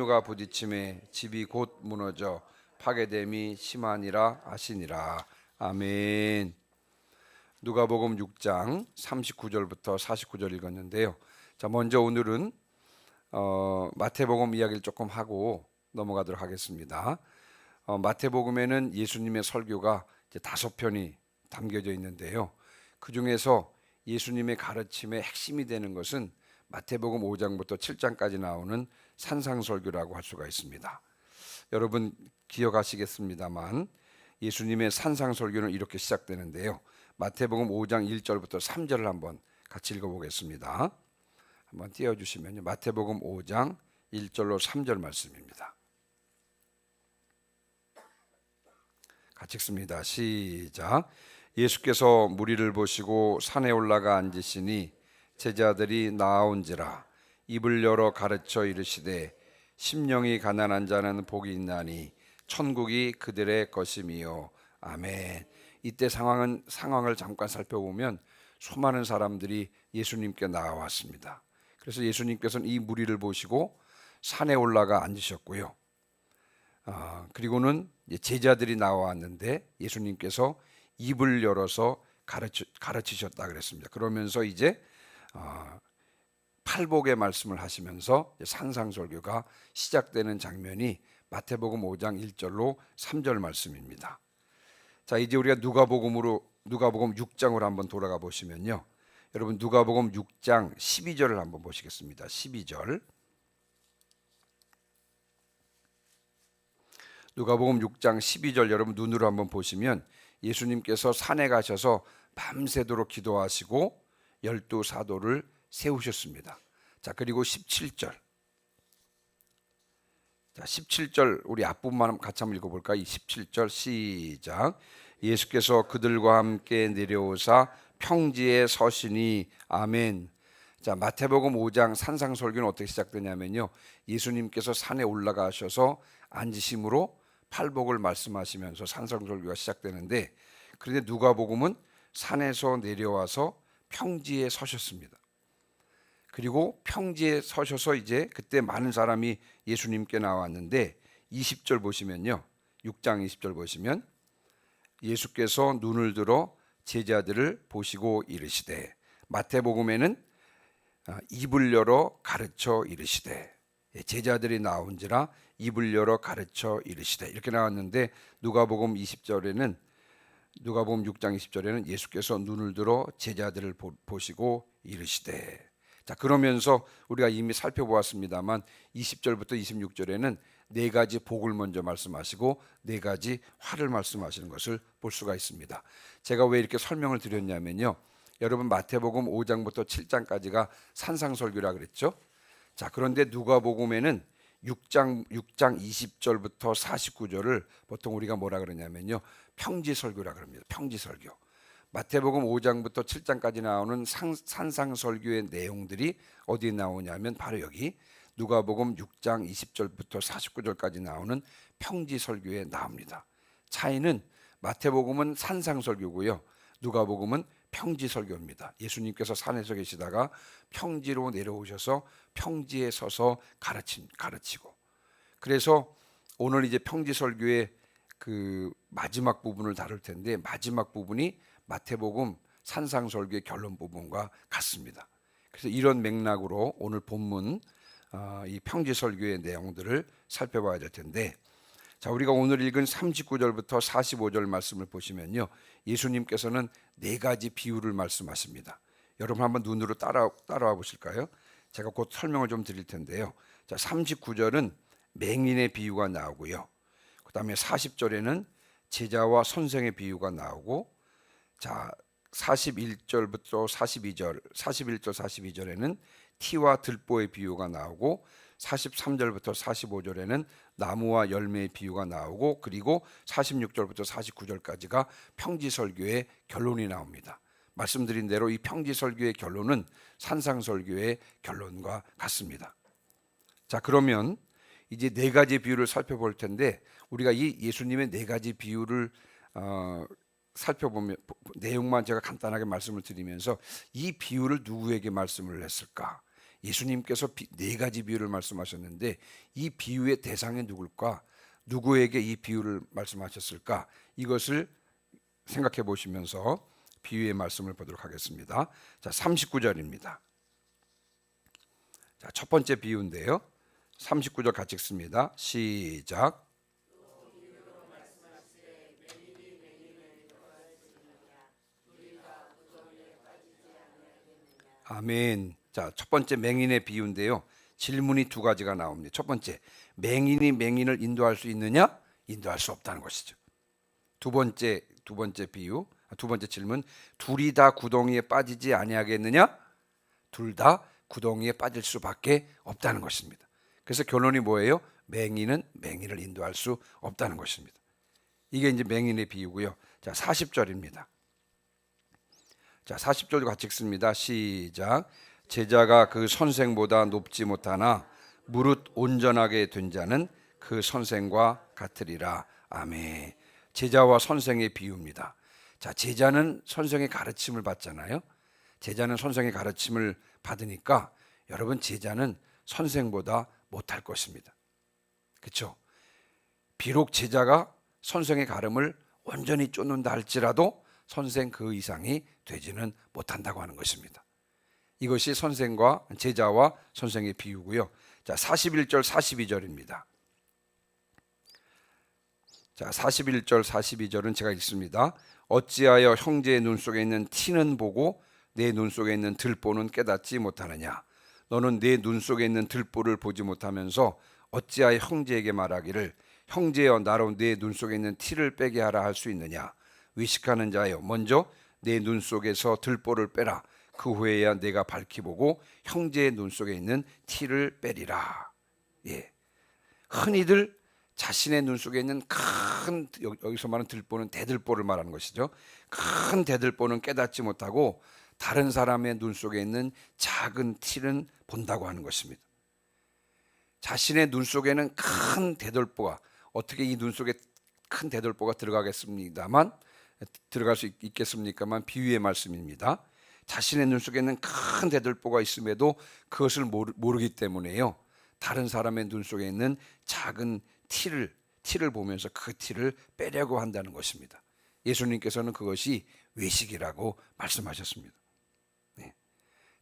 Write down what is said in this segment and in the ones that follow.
가 부딪힘에 집이 곧 무너져 파괴됨이 심하니라 하시니라. 아멘. 누가복음 6장 39절부터 49절 읽었는데요. 자, 먼저 오늘은 마태복음 이야기를 조금 하고 넘어가도록 하겠습니다. 마태복음에는 예수님의 설교가 이제 5편이 담겨져 있는데요. 그 중에서 예수님의 가르침의 핵심이 되는 것은 마태복음 5장부터 7장까지 나오는 산상설교라고 할 수가 있습니다. 여러분 기억하시겠습니다만 예수님의 산상설교는 이렇게 시작되는데요. 마태복음 5장 1절부터 3절을 한번 같이 읽어보겠습니다. 한번 띄워주시면요. 마태복음 5장 1절로 3절 말씀입니다. 같이 읽습니다. 시작. 예수께서 무리를 보시고 산에 올라가 앉으시니 제자들이 나아온지라 입을 열어 가르쳐 이르시되 심령이 가난한 자는 복이 있나니 천국이 그들의 것임이요. 아멘. 이때 상황을 잠깐 살펴보면 수많은 사람들이 예수님께 나와왔습니다. 그래서 예수님께서는 이 무리를 보시고 산에 올라가 앉으셨고요. 그리고는 제자들이 나왔는데 예수님께서 입을 열어서 가르치셨다 그랬습니다. 그러면서 이제 팔복의 말씀을 하시면서 산상설교가 시작되는 장면이 마태복음 5장 1절로 3절 말씀입니다. 자, 이제 우리가 누가복음 6장으로 한번 돌아가 보시면요. 여러분 누가복음 6장 12절을 한번 보시겠습니다. 12절. 누가복음 6장 12절 여러분 눈으로 한번 보시면 예수님께서 산에 가셔서 밤새도록 기도하시고 12사도를 세우셨습니다. 자, 그리고 17절. 자, 17절 우리 앞부분만 같이 한번 읽어볼까요? 이 17절 시작. 예수께서 그들과 함께 내려오사 평지에 서시니 아멘. 자, 마태복음 5장 산상설교는 어떻게 시작되냐면요. 예수님께서 산에 올라가셔서 앉으심으로 팔복을 말씀하시면서 산상설교가 시작되는데, 그런데 누가복음은 산에서 내려와서 평지에 서셨습니다. 그리고 평지에 서셔서 이제 그때 많은 사람이 예수님께 나왔는데 20절 보시면요. 6장 20절 보시면 예수께서 눈을 들어 제자들을 보시고 이르시되, 마태복음에는 입을 열어 가르쳐 이르시되, 제자들이 나온지라 입을 열어 가르쳐 이르시되 이렇게 나왔는데 누가복음 20절에는 누가복음 6장 20절에는 예수께서 눈을 들어 제자들을 보시고 이르시되. 자, 그러면서 우리가 이미 살펴보았습니다만 20절부터 26절에는 네 가지 복을 먼저 말씀하시고 네 가지 화를 말씀하시는 것을 볼 수가 있습니다. 제가 왜 이렇게 설명을 드렸냐면요. 여러분 마태복음 5장부터 7장까지가 산상설교라 그랬죠. 자, 그런데 누가복음에는 6장 20절부터 49절을 보통 우리가 뭐라 그러냐면요. 평지설교라 그럽니다. 평지설교. 마태복음 5장부터 7장까지 나오는 산상설교의 내용들이 어디에 나오냐면 바로 여기 누가복음 6장 20절부터 49절까지 나오는 평지설교에 나옵니다. 차이는 마태복음은 산상설교고요. 누가복음은 평지설교입니다. 예수님께서 산에서 계시다가 평지로 내려오셔서 평지에 서서 가르치고. 그래서 오늘 이제 평지설교의 그 마지막 부분을 다룰 텐데 마지막 부분이 마태복음 산상설교의 결론 부분과 같습니다. 그래서 이런 맥락으로 오늘 본문 이 평지설교의 내용들을 살펴봐야 될 텐데, 자, 우리가 오늘 읽은 39절부터 45절 말씀을 보시면요. 예수님께서는 네 가지 비유를 말씀하십니다. 여러분 한번 눈으로 따라와 보실까요? 제가 곧 설명을 좀 드릴 텐데요. 자, 39절은 맹인의 비유가 나오고요. 그 다음에 40절에는 제자와 선생의 비유가 나오고, 자, 41절부터 42절, 41절 42절에는 티와 들보의 비유가 나오고 43절부터 45절에는 나무와 열매의 비유가 나오고, 그리고 46절부터 49절까지가 평지설교의 결론이 나옵니다. 말씀드린 대로 이 평지설교의 결론은 산상설교의 결론과 같습니다. 자, 그러면 이제 네 가지 비유를 살펴볼 텐데 우리가 이 예수님의 네 가지 비유를 살펴보면 내용만 제가 간단하게 말씀을 드리면서 이 비유를 누구에게 말씀을 했을까? 예수님께서 네 가지 비유를 말씀하셨는데 이 비유의 대상이 누굴까? 누구에게 이 비유를 말씀하셨을까? 이것을 생각해 보시면서 비유의 말씀을 보도록 하겠습니다. 자, 39절입니다. 자, 첫 번째 비유인데요. 39절 같이 읽습니다. 시작. 아멘. 자, 첫 번째 맹인의 비유인데요. 질문이 두 가지가 나옵니다. 첫 번째, 맹인이 맹인을 인도할 수 있느냐? 인도할 수 없다는 것이죠. 두 번째 비유, 두 번째 질문, 둘이 다 구덩이에 빠지지 아니하겠느냐? 둘 다 구덩이에 빠질 수밖에 없다는 것입니다. 그래서 결론이 뭐예요? 맹인은 맹인을 인도할 수 없다는 것입니다. 이게 이제 맹인의 비유고요. 자, 40절입니다. 자, 40절도 같이 읽습니다. 시작. 제자가 그 선생보다 높지 못하나 무릇 온전하게 된 자는 그 선생과 같으리라. 아멘. 제자와 선생의 비유입니다. 자, 제자는 선생의 가르침을 받잖아요. 제자는 선생의 가르침을 받으니까 여러분, 제자는 선생보다 못할 것입니다. 그렇죠? 비록 제자가 선생의 가름을 온전히 쫓는다 할지라도 선생 그 이상이 되지는 못한다고 하는 것입니다. 이것이 선생과 제자와 선생의 비유고요. 자, 41절 42절입니다. 자, 41절 42절은 제가 읽습니다. 어찌하여 형제의 눈 속에 있는 티는 보고 내 눈 속에 있는 들보는 깨닫지 못하느냐? 너는 내 눈 속에 있는 들보를 보지 못하면서 어찌하여 형제에게 말하기를 형제여 나로 내 눈 속에 있는 티를 빼게 하라 할 수 있느냐? 의식하는 자여 먼저 내 눈 속에서 들보를 빼라. 그 후에야 내가 밝히 보고 형제의 눈 속에 있는 티를 빼리라. 예. 흔히들 자신의 눈 속에 있는 큰, 여기서 말하는 들보는 대들보를 말하는 것이죠. 큰 대들보는 깨닫지 못하고 다른 사람의 눈 속에 있는 작은 티는 본다고 하는 것입니다. 자신의 눈 속에는 큰 대들보가, 어떻게 이 눈 속에 큰 대들보가 들어갈 수 있겠습니까만 비유의 말씀입니다. 자신의 눈 속에는 큰 대들보가 있음에도 그것을 모르기 때문에요. 다른 사람의 눈 속에 있는 작은 티를 보면서 그 티를 빼려고 한다는 것입니다. 예수님께서는 그것이 외식이라고 말씀하셨습니다. 네.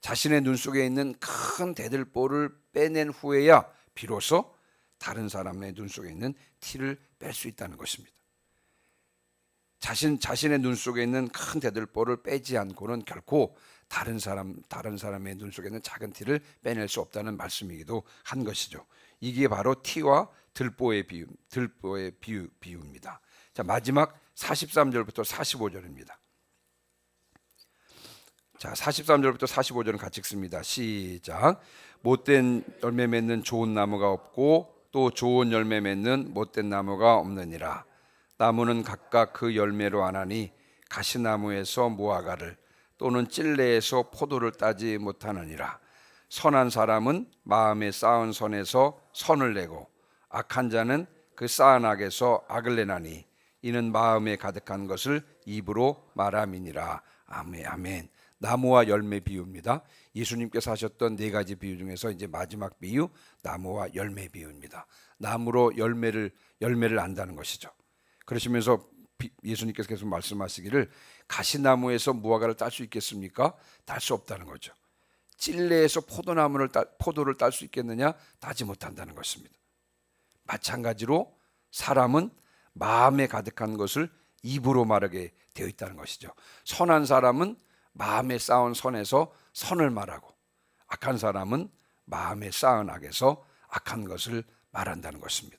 자신의 눈 속에 있는 큰 대들보를 빼낸 후에야 비로소 다른 사람의 눈 속에 있는 티를 뺄 수 있다는 것입니다. 자신의 눈 속에 있는 큰 대들보를 빼지 않고는 결코 다른 사람의 눈 속에 있는 작은 티를 빼낼 수 없다는 말씀이기도 한 것이죠. 이게 바로 티와 들보의 비유입니다. 자, 마지막 43절부터 45절입니다. 자, 43절부터 45절은 같이 읽습니다. 시작. 못된 열매 맺는 좋은 나무가 없고 또 좋은 열매 맺는 못된 나무가 없느니라. 나무는 각각 그 열매로 아나니 가시나무에서 무화과를 또는 찔레에서 포도를 따지 못하느니라. 선한 사람은 마음에 쌓은 선에서 선을 내고 악한 자는 그 쌓은 악에서 악을 내나니 이는 마음에 가득한 것을 입으로 말함이니라. 아멘. 아멘. 나무와 열매 비유입니다. 예수님께서 하셨던 네 가지 비유 중에서 이제 마지막 비유, 나무와 열매 비유입니다. 나무로 열매를 안다는 것이죠. 그러시면서 예수님께서 계속 말씀하시기를 가시나무에서 무화과를 딸 수 있겠습니까? 딸 수 없다는 거죠. 찔레에서 포도를 딸 수 있겠느냐? 따지 못한다는 것입니다. 마찬가지로 사람은 마음에 가득한 것을 입으로 말하게 되어 있다는 것이죠. 선한 사람은 마음에 쌓은 선에서 선을 말하고 악한 사람은 마음에 쌓은 악에서 악한 것을 말한다는 것입니다.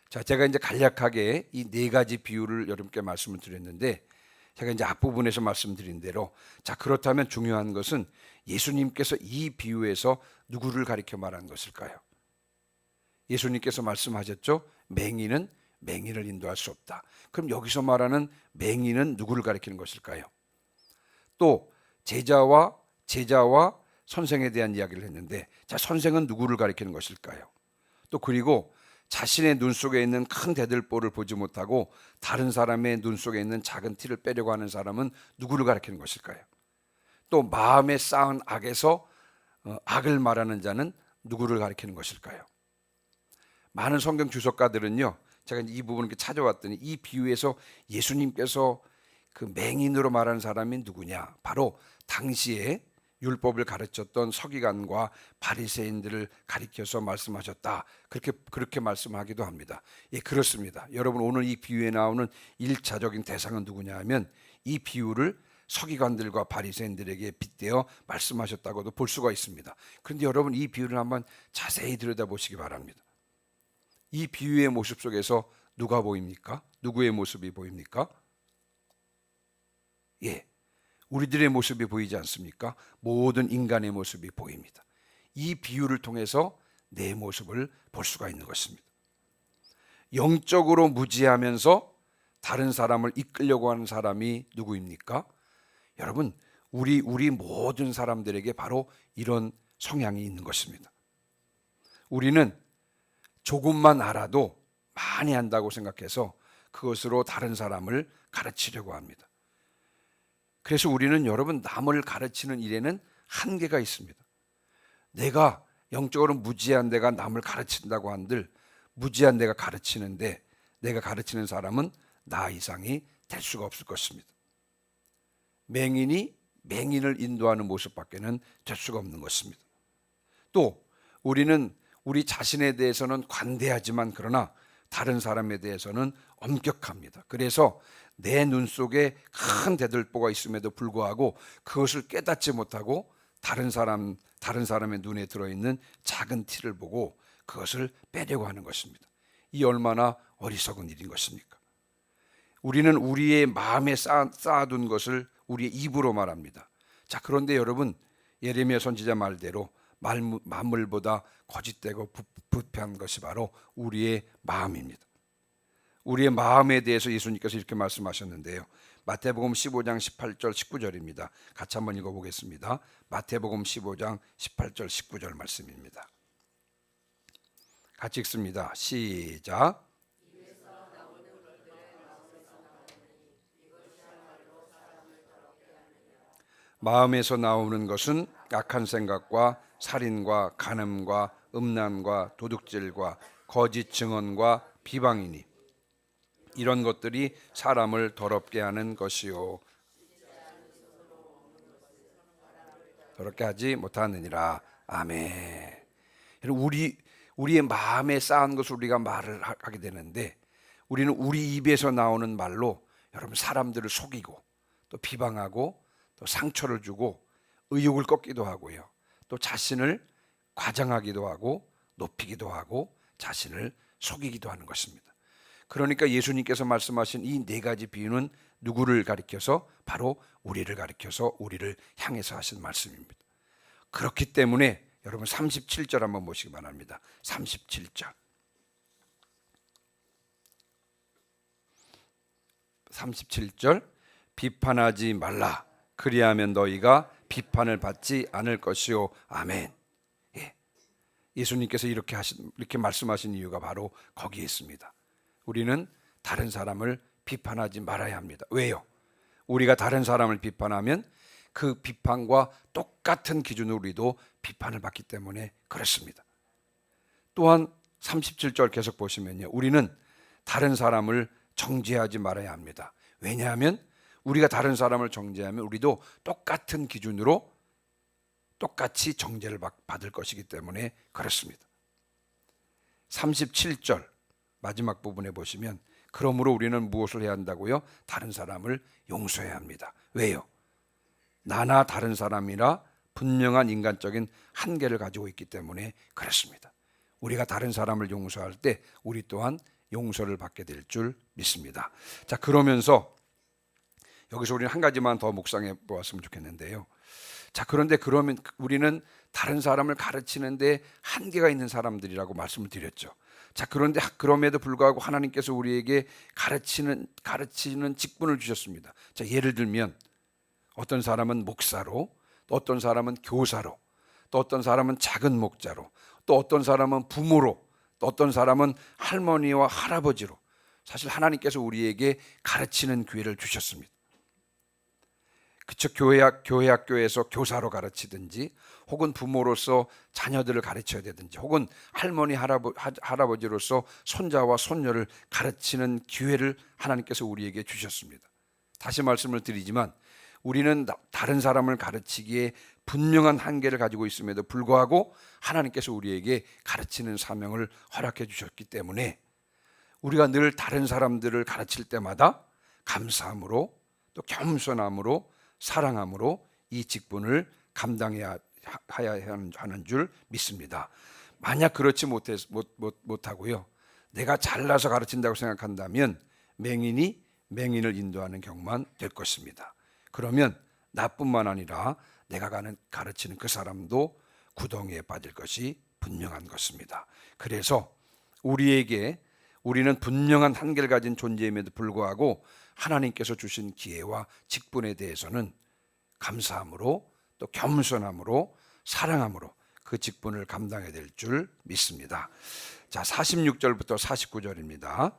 자, 제가 이제 간략하게 이 네 가지 비유를 여러분께 말씀을 드렸는데 제가 이제 앞부분에서 말씀드린 대로, 자, 그렇다면 중요한 것은 예수님께서 이 비유에서 누구를 가리켜 말한 것일까요? 예수님께서 말씀하셨죠. 맹인은 맹인을 인도할 수 없다. 그럼 여기서 말하는 맹인은 누구를 가리키는 것일까요? 또 제자와 선생에 대한 이야기를 했는데, 자, 선생은 누구를 가리키는 것일까요? 또 그리고 자신의 눈 속에 있는 큰 대들보를 보지 못하고 다른 사람의 눈 속에 있는 작은 티를 빼려고 하는 사람은 누구를 가리키는 것일까요? 또 마음에 쌓은 악에서 악을 말하는 자는 누구를 가리키는 것일까요? 많은 성경 주석가들은요, 제가 이 부분을 찾아왔더니 이 비유에서 예수님께서 그 맹인으로 말하는 사람이 누구냐? 바로 당시에 율법을 가르쳤던 서기관과 바리새인들을 가리켜서 말씀하셨다. 그렇게 말씀하기도 합니다. 예, 그렇습니다. 여러분, 오늘 이 비유에 나오는 1차적인 대상은 누구냐 하면 이 비유를 서기관들과 바리새인들에게 빗대어 말씀하셨다고도 볼 수가 있습니다. 그런데 여러분, 이 비유를 한번 자세히 들여다보시기 바랍니다. 이 비유의 모습 속에서 누가 보입니까? 누구의 모습이 보입니까? 예, 우리들의 모습이 보이지 않습니까? 모든 인간의 모습이 보입니다. 이 비유를 통해서 내 모습을 볼 수가 있는 것입니다. 영적으로 무지하면서 다른 사람을 이끌려고 하는 사람이 누구입니까? 여러분, 우리 모든 사람들에게 바로 이런 성향이 있는 것입니다. 우리는 조금만 알아도 많이 안다고 생각해서 그것으로 다른 사람을 가르치려고 합니다. 그래서 우리는 여러분, 남을 가르치는 일에는 한계가 있습니다. 내가 영적으로 무지한 내가 남을 가르친다고 한들 무지한 내가 가르치는데 내가 가르치는 사람은 나 이상이 될 수가 없을 것입니다. 맹인이 맹인을 인도하는 모습밖에는 될 수가 없는 것입니다. 또 우리는 우리 자신에 대해서는 관대하지만 그러나 다른 사람에 대해서는 엄격합니다. 그래서 내 눈 속에 큰 대들보가 있음에도 불구하고 그것을 깨닫지 못하고 다른 사람의 눈에 들어있는 작은 티를 보고 그것을 빼려고 하는 것입니다. 이 얼마나 어리석은 일인 것입니까? 우리는 우리의 마음에 쌓아둔 것을 우리의 입으로 말합니다. 자, 그런데 여러분, 예레미야 선지자 말대로 만물보다 거짓되고 부패한 것이 바로 우리의 마음입니다. 우리의 마음에 대해서 예수님께서 이렇게 말씀하셨는데요. 마태복음 15장 18절 19절입니다. 같이 한번 읽어보겠습니다. 마태복음 15장 18절 19절 말씀입니다. 같이 읽습니다. 시작. 마음에서 나오는 것은 악한 생각과 살인과 간음과 음란과 도둑질과 거짓 증언과 비방이니 이런 것들이 사람을 더럽게 하는 것이요 더럽게 하지 못하느니라. 아멘. 우리의 마음에 쌓은 것을 우리가 말을 하게 되는데 우리는 우리 입에서 나오는 말로 여러분 사람들을 속이고 또 비방하고 또 상처를 주고 의욕을 꺾기도 하고요. 또 자신을 과장하기도 하고 높이기도 하고 자신을 속이기도 하는 것입니다. 그러니까 예수님께서 말씀하신 이 네 가지 비유는 누구를 가리켜서? 바로 우리를 가리켜서 우리를 향해서 하신 말씀입니다. 그렇기 때문에 여러분 37절 한번 보시기 바랍니다. 37절. 37절. 비판하지 말라. 그리하면 너희가 비판을 받지 않을 것이요. 아멘. 예. 예수님께서 이렇게 말씀하신 이유가 바로 거기에 있습니다. 우리는 다른 사람을 비판하지 말아야 합니다. 왜요? 우리가 다른 사람을 비판하면 그 비판과 똑같은 기준으로 우리도 비판을 받기 때문에 그렇습니다. 또한 37절 계속 보시면요. 우리는 다른 사람을 정죄하지 말아야 합니다. 왜냐하면 우리가 다른 사람을 정죄하면 우리도 똑같은 기준으로 똑같이 정죄를 받을 것이기 때문에 그렇습니다. 37절 마지막 부분에 보시면 그러므로 우리는 무엇을 해야 한다고요? 다른 사람을 용서해야 합니다. 왜요? 나나 다른 사람이라 분명한 인간적인 한계를 가지고 있기 때문에 그렇습니다. 우리가 다른 사람을 용서할 때 우리 또한 용서를 받게 될 줄 믿습니다. 자, 그러면서 여기서 우리는 한 가지만 더 묵상해 보았으면 좋겠는데요. 자, 그러면 우리는 다른 사람을 가르치는데 한계가 있는 사람들이라고 말씀을 드렸죠. 자, 그런데 그럼에도 불구하고 하나님께서 우리에게 가르치는 직분을 주셨습니다. 자, 예를 들면 어떤 사람은 목사로, 또 어떤 사람은 교사로, 또 어떤 사람은 작은 목자로, 또 어떤 사람은 부모로, 또 어떤 사람은 할머니와 할아버지로 사실 하나님께서 우리에게 가르치는 기회를 주셨습니다. 그쵸? 교회 학교에서 교사로 가르치든지, 혹은 부모로서 자녀들을 가르쳐야 되든지, 혹은 할머니 할아버지로서 손자와 손녀를 가르치는 기회를 하나님께서 우리에게 주셨습니다. 다시 말씀을 드리지만 우리는 다른 사람을 가르치기에 분명한 한계를 가지고 있음에도 불구하고 하나님께서 우리에게 가르치는 사명을 허락해 주셨기 때문에 우리가 늘 다른 사람들을 가르칠 때마다 감사함으로, 또 겸손함으로, 사랑함으로 이 직분을 감당해야 하는 줄 믿습니다. 만약 그렇지 못하고요, 내가 잘나서 가르친다고 생각한다면 맹인이 맹인을 인도하는 경우만 될 것입니다. 그러면 나뿐만 아니라 내가 가르치는 그 사람도 구덩이에 빠질 것이 분명한 것입니다. 그래서 우리는 분명한 한계를 가진 존재임에도 불구하고 하나님께서 주신 기회와 직분에 대해서는 감사함으로, 또 겸손함으로, 사랑함으로 그 직분을 감당해야 될 줄 믿습니다. 자, 46절부터 49절입니다.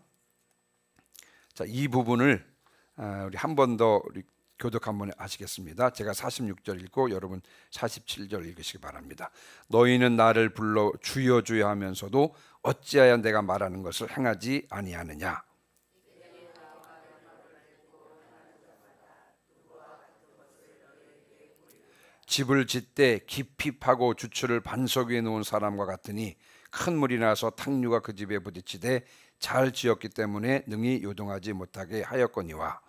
자, 이 부분을 우리 한 번 더 교독 한번 하시겠습니다. 제가 46절 읽고 여러분 47절 읽으시기 바랍니다. 너희는 나를 불러 주여 주여 하면서도 어찌하여 내가 말하는 것을 행하지 아니하느냐. 집을 짓되 깊이 파고 주추를 반석 위에 놓은 사람과 같으니 큰 물이 나서 탕류가 그 집에 부딪히되 잘 지었기 때문에 능히 요동하지 못하게 하였거니와.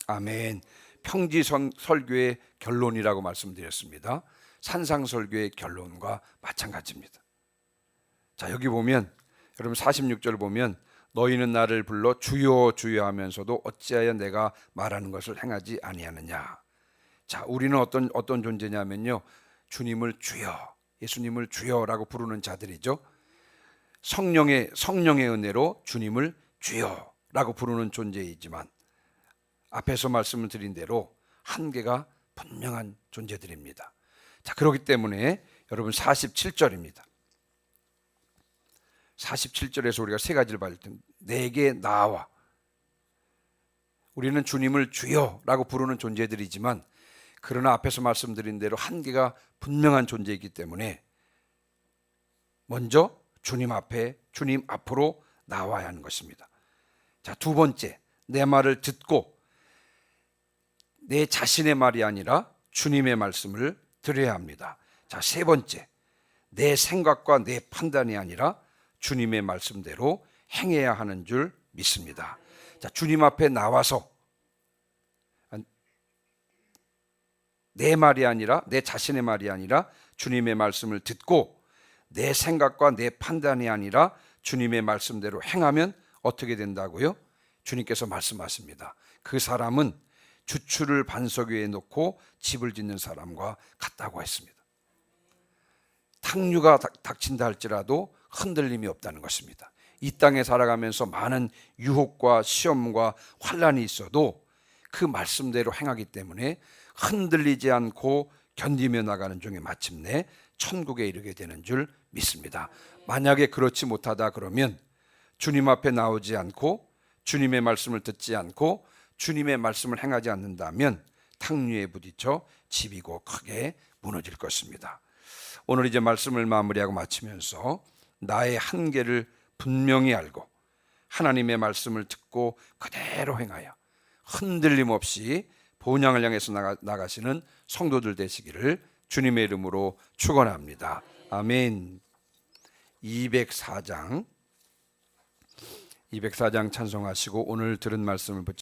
아멘. 평지 설교의 결론이라고 말씀드렸습니다. 산상 설교의 결론과 마찬가지입니다. 자, 여기 보면 여러분 46절 보면 너희는 나를 불러 주여 주여 하면서도 어찌하여 내가 말하는 것을 행하지 아니하느냐. 자, 우리는 어떤 존재냐면요, 주님을 주여, 예수님을 주여라고 부르는 자들이죠. 성령의 은혜로 주님을 주여라고 부르는 존재이지만 앞에서 말씀을 드린 대로 한계가 분명한 존재들입니다. 자, 그렇기 때문에 여러분 47절입니다. 47절에서 우리가 세 가지를 받을 때 내게 나와. 우리는 주님을 주여라고 부르는 존재들이지만 그러나 앞에서 말씀드린 대로 한계가 분명한 존재이기 때문에 먼저 주님 앞으로 나와야 하는 것입니다. 자, 두 번째, 내 말을 듣고 내 자신의 말이 아니라 주님의 말씀을 들어야 합니다. 자, 세 번째, 내 생각과 내 판단이 아니라 주님의 말씀대로 행해야 하는 줄 믿습니다. 자, 주님 앞에 나와서 내 말이 아니라, 내 자신의 말이 아니라 주님의 말씀을 듣고 내 생각과 내 판단이 아니라 주님의 말씀대로 행하면 어떻게 된다고요? 주님께서 말씀하십니다. 그 사람은 주추를 반석 위에 놓고 집을 짓는 사람과 같다고 했습니다. 탕류가 닥친다 할지라도 흔들림이 없다는 것입니다. 이 땅에 살아가면서 많은 유혹과 시험과 환난이 있어도 그 말씀대로 행하기 때문에 흔들리지 않고 견디며 나가는 중에 마침내 천국에 이르게 되는 줄 믿습니다. 만약에 그렇지 못하다 그러면 주님 앞에 나오지 않고 주님의 말씀을 듣지 않고 주님의 말씀을 행하지 않는다면 탕류에 부딪혀 집이 곧 크게 무너질 것입니다. 오늘 이제 말씀을 마무리하고 마치면서 나의 한계를 분명히 알고 하나님의 말씀을 듣고 그대로 행하여 흔들림 없이 본향을 향해서 나가시는 성도들 되시기를 주님의 이름으로 축원합니다. 아멘. 204장 찬송하시고 오늘 들은 말씀을